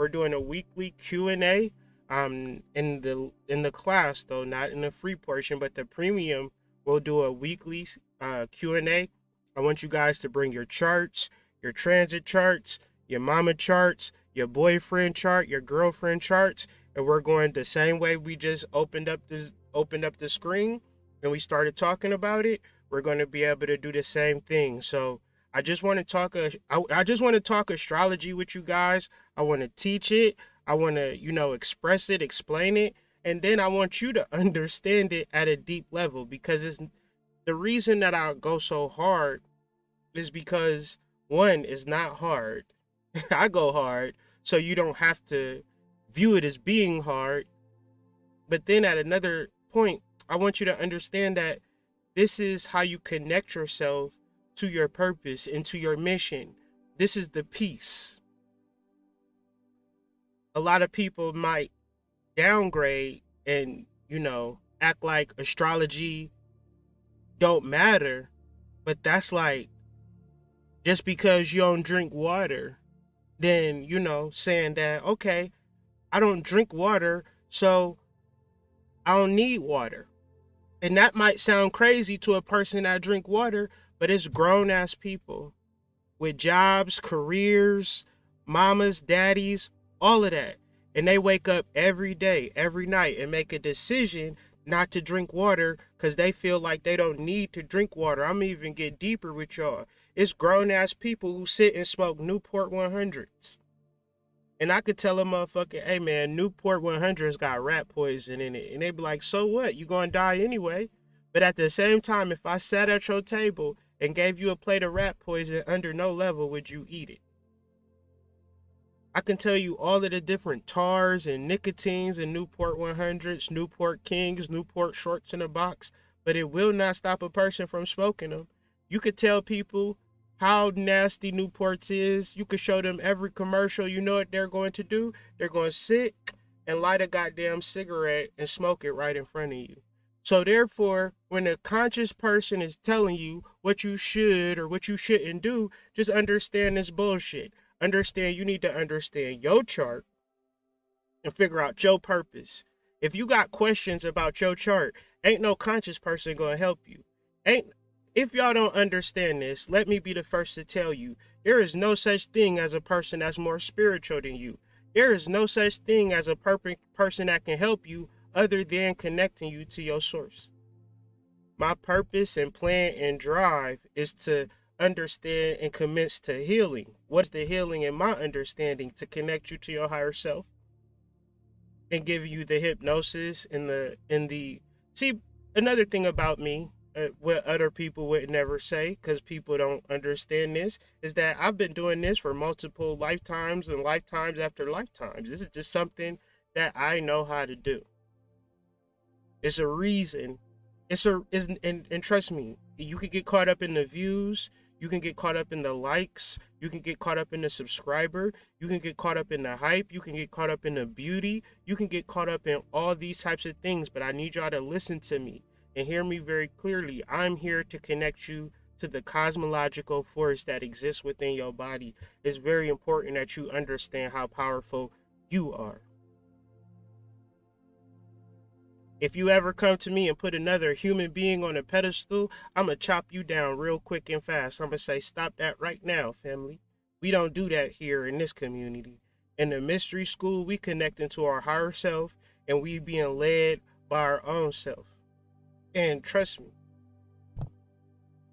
We're doing a weekly Q&A in the class though, not in the free portion, but the premium we'll do a weekly Q&A. I want you guys to bring your charts, your transit charts, your mama charts, your boyfriend chart, your girlfriend charts, and we're going the same way we just opened up the screen and we started talking about it. We're going to be able to do the same thing. So I just want to talk. I just want to talk astrology with you guys. I want to teach it. I want to, express it, explain it, and then I want you to understand it at a deep level because it's the reason that I go so hard is because one is not hard. I go hard, so you don't have to view it as being hard. But then at another point, I want you to understand that this is how you connect yourself to your purpose and to your mission. This is the peace. A lot of people might downgrade and, act like astrology don't matter, but that's like just because you don't drink water, then, saying that, okay, I don't drink water, so I don't need water. And that might sound crazy to a person that drink water, but it's grown ass people with jobs, careers, mamas, daddies, all of that. And they wake up every day, every night and make a decision not to drink water because they feel like they don't need to drink water. I'm even get deeper with y'all. It's grown ass people who sit and smoke Newport 100s. And I could tell a motherfucker, hey man, Newport 100's got rat poison in it. And they be like, so what? You gonna die anyway? But at the same time, if I sat at your table and gave you a plate of rat poison under no level, would you eat it? I can tell you all of the different tars and nicotines and Newport 100s, Newport Kings, Newport shorts in a box, but it will not stop a person from smoking them. You could tell people how nasty Newports is. You could show them every commercial. You know what they're going to do? They're going to sit and light a goddamn cigarette and smoke it right in front of you. So therefore, when a conscious person is telling you what you should or what you shouldn't do, just understand this bullshit. Understand you need to understand your chart and figure out your purpose. If you got questions about your chart, ain't no conscious person going to help you. If y'all don't understand this, let me be the first to tell you, there is no such thing as a person that's more spiritual than you. There is no such thing as a perfect person that can help you other than connecting you to your source. My purpose and plan and drive is to understand and commit to healing. What's the healing in my understanding? To connect you to your higher self and give you the hypnosis and the see, another thing about me, what other people would never say because people don't understand this, is that I've been doing this for multiple lifetimes and lifetimes after lifetimes. This is just something that I know how to do. It's a reason. And trust me, you can get caught up in the views, you can get caught up in the likes, you can get caught up in the subscriber, you can get caught up in the hype, you can get caught up in the beauty, you can get caught up in all these types of things, but I need y'all to listen to me and hear me very clearly. I'm here to connect you to the cosmological force that exists within your body. It's very important that you understand how powerful you are. If you ever come to me and put another human being on a pedestal, I'm going to chop you down real quick and fast. I'm going to say, stop that right now, family. We don't do that here in this community. In the mystery school, we connect into our higher self and we being led by our own self. And trust me,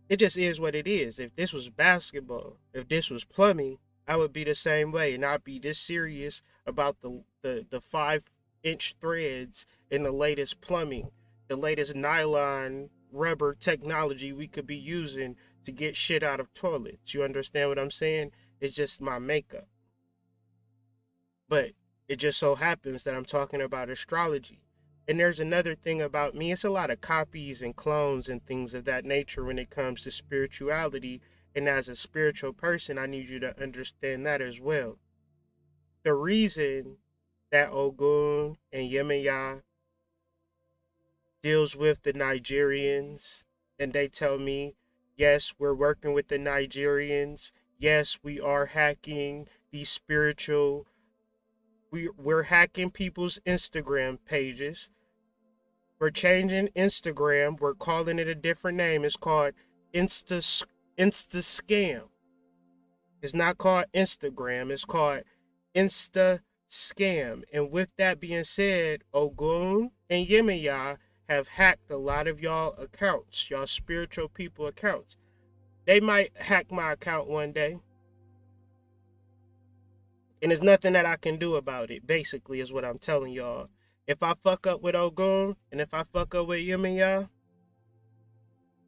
it just is what it is. If this was basketball, if this was plumbing, I would be the same way. And I'd be this serious about the 5-inch threads in the latest plumbing, the latest nylon rubber technology we could be using to get shit out of toilets. You understand what I'm saying? It's just my makeup. But it just so happens that I'm talking about astrology. And there's another thing about me. It's a lot of copies and clones and things of that nature when it comes to spirituality. And as a spiritual person, I need you to understand that as well. The reason that Ogun and Yemaya deals with the Nigerians and they tell me, yes, we're working with the Nigerians. Yes, we are hacking these spiritual We're hacking people's Instagram pages. We're changing Instagram. We're calling it a different name. It's called Instascam. It's not called Instagram. It's called Instascam. And with that being said, Ogun and Yemaya have hacked a lot of y'all accounts, y'all spiritual people accounts. They might hack my account one day. And there's nothing that I can do about it, basically, is what I'm telling y'all. If I fuck up with Ogun and if I fuck up with Yemaya,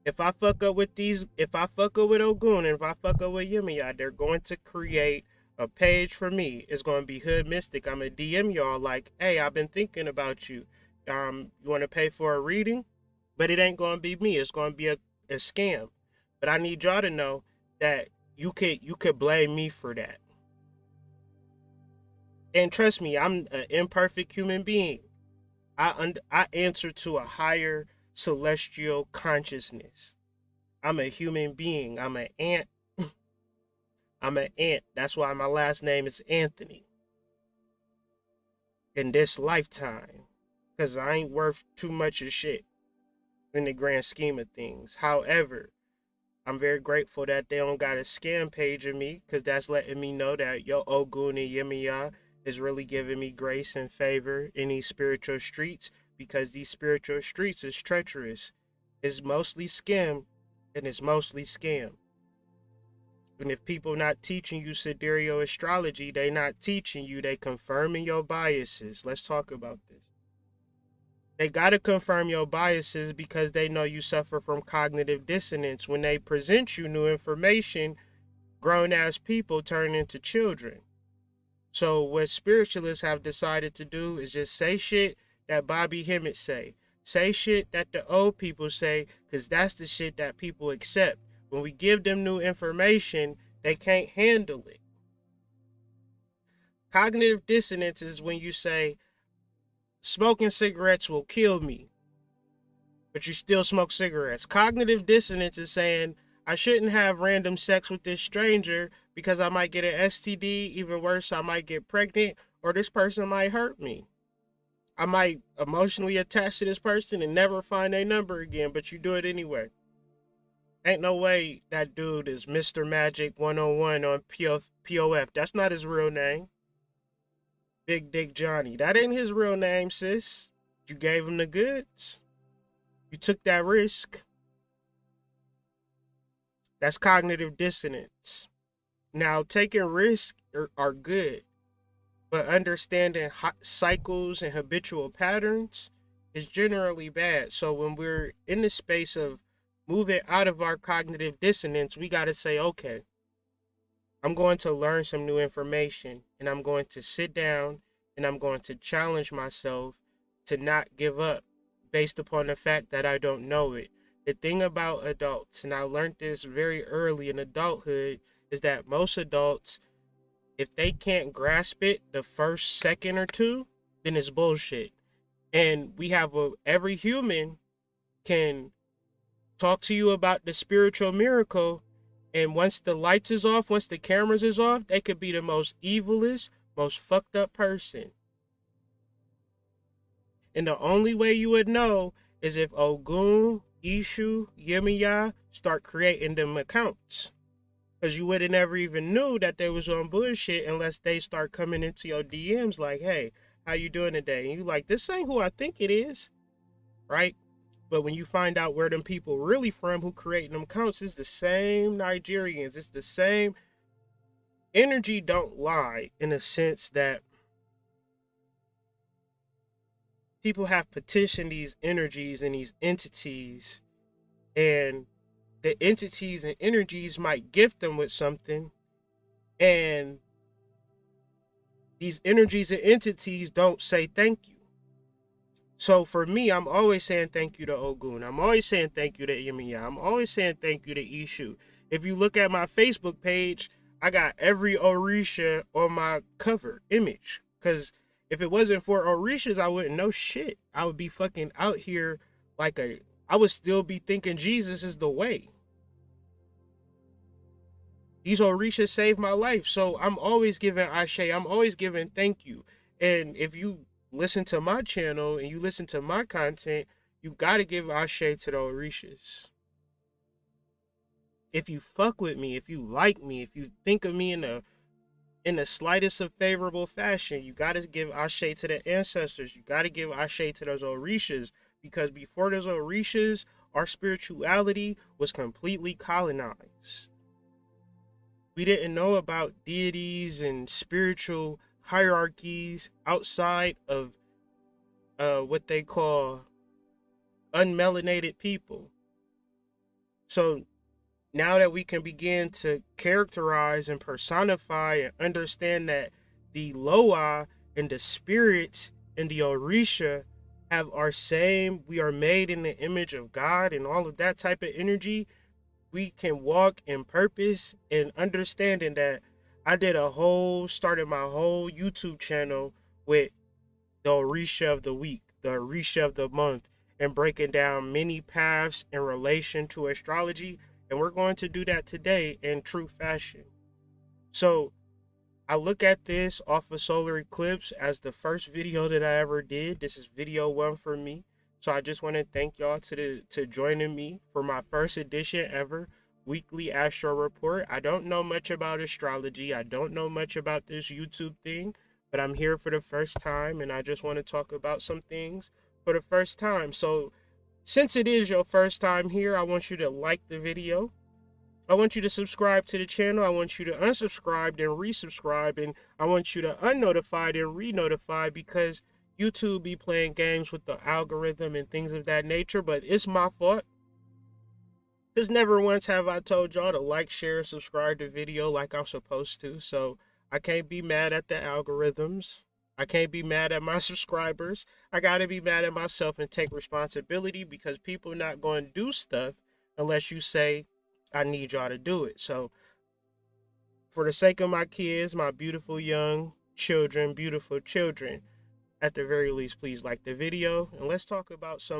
if I fuck up with Ogun and if I fuck up with Yemaya, they're going to create a page for me. It's going to be Hood Mystic. I'm going to DM y'all like, hey, I've been thinking about you. You want to pay for a reading? But it ain't going to be me. It's going to be a scam. But I need y'all to know that you could blame me for that. And trust me, I'm an imperfect human being. I answer to a higher celestial consciousness. I'm a human being. I'm an ant. I'm an ant. That's why my last name is Anthony. In this lifetime. Because I ain't worth too much of shit in the grand scheme of things. However, I'm very grateful that they don't got a scam page of me, because that's letting me know that yo Ogun and Yemaya is really giving me grace and favor in these spiritual streets, because these spiritual streets is treacherous. It's mostly scam, and it's mostly scam. And if people not teaching you sidereal astrology, they not teaching you, they confirming your biases. Let's talk about this. They got to confirm your biases because they know you suffer from cognitive dissonance. When they present you new information, grown-ass people turn into children. So what spiritualists have decided to do is just say shit that Bobby Hemmett say. Say shit that the old people say, because that's the shit that people accept. When we give them new information, they can't handle it. Cognitive dissonance is when you say, smoking cigarettes will kill me, but you still smoke cigarettes. Cognitive dissonance is saying, I shouldn't have random sex with this stranger because I might get an STD. Even worse, I might get pregnant, or this person might hurt me. I might emotionally attach to this person and never find their number again, but you do it anyway. Ain't no way that dude is Mr. Magic 101 on POF. That's not his real name. Big Dick Johnny. That ain't his real name, sis. You gave him the goods. You took that risk. That's cognitive dissonance. Now, taking risks are good, but understanding cycles and habitual patterns is generally bad. So when we're in the space of moving out of our cognitive dissonance, we got to say, okay, I'm going to learn some new information, and I'm going to sit down and I'm going to challenge myself to not give up based upon the fact that I don't know it. The thing about adults, and I learned this very early in adulthood, is that most adults, if they can't grasp it the first second or two, then it's bullshit. And we have every human can talk to you about the spiritual miracle, and once the lights is off, once the cameras is off, they could be the most evilest, most fucked up person. And the only way you would know is if Ogun, Ishu, Yemaya start creating them accounts. Because you would have never even knew that they was on bullshit unless they start coming into your DMs like, hey, how you doing today? And you like, this ain't who I think it is, right? But when you find out where them people really from who creating them accounts, it's the same Nigerians. It's the same. Energy don't lie, in a sense that people have petitioned these energies and these entities, and the entities and energies might gift them with something, and these energies and entities don't say thank you. So for me, I'm always saying thank you to Ogun. I'm always saying thank you to Yemaya. I'm always saying thank you to Ishu. If you look at my Facebook page, I got every Orisha on my cover image. Because if it wasn't for Orishas, I wouldn't know shit. I would be fucking out here I would still be thinking Jesus is the way. These Orishas saved my life. So I'm always giving Ashe. I'm always giving thank you. And if you listen to my channel and you listen to my content, you gotta give Ashe to the Orishas. If you fuck with me, if you like me, if you think of me in the slightest of favorable fashion, you gotta give Ashe to the ancestors. You gotta give Ashe to those Orishas, because before those Orishas, our spirituality was completely colonized. We didn't know about deities and spiritual hierarchies outside of what they call unmelanated people. So now that we can begin to characterize and personify and understand that the Loa and the spirits and the Orisha have our same, we are made in the image of God and all of that type of energy, we can walk in purpose and understanding that I started my whole YouTube channel with the Orisha of the week, the Orisha of the month, and breaking down many paths in relation to astrology. And we're going to do that today in true fashion. So I look at this off of solar eclipse as the first video that I ever did. This is video 1 for me. So I just want to thank y'all to joining me for my first edition ever weekly astro report. I don't know much about astrology. I don't know much about this YouTube thing, but I'm here for the first time and I just want to talk about some things for the first time. So since it is your first time here, I want you to like the video. I want you to subscribe to the channel. I want you to unsubscribe and resubscribe, and I want you to unnotified and re-notify, because YouTube be playing games with the algorithm and things of that nature. But it's my fault, because never once have I told y'all to like, share, subscribe to video like I'm supposed to. So I can't be mad at the algorithms. I can't be mad at my subscribers. I gotta be mad at myself and take responsibility, because people not going to do stuff unless you say, I need y'all to do it. So for the sake of my kids, my beautiful young children, beautiful children, at the very least, please like the video, and let's talk about some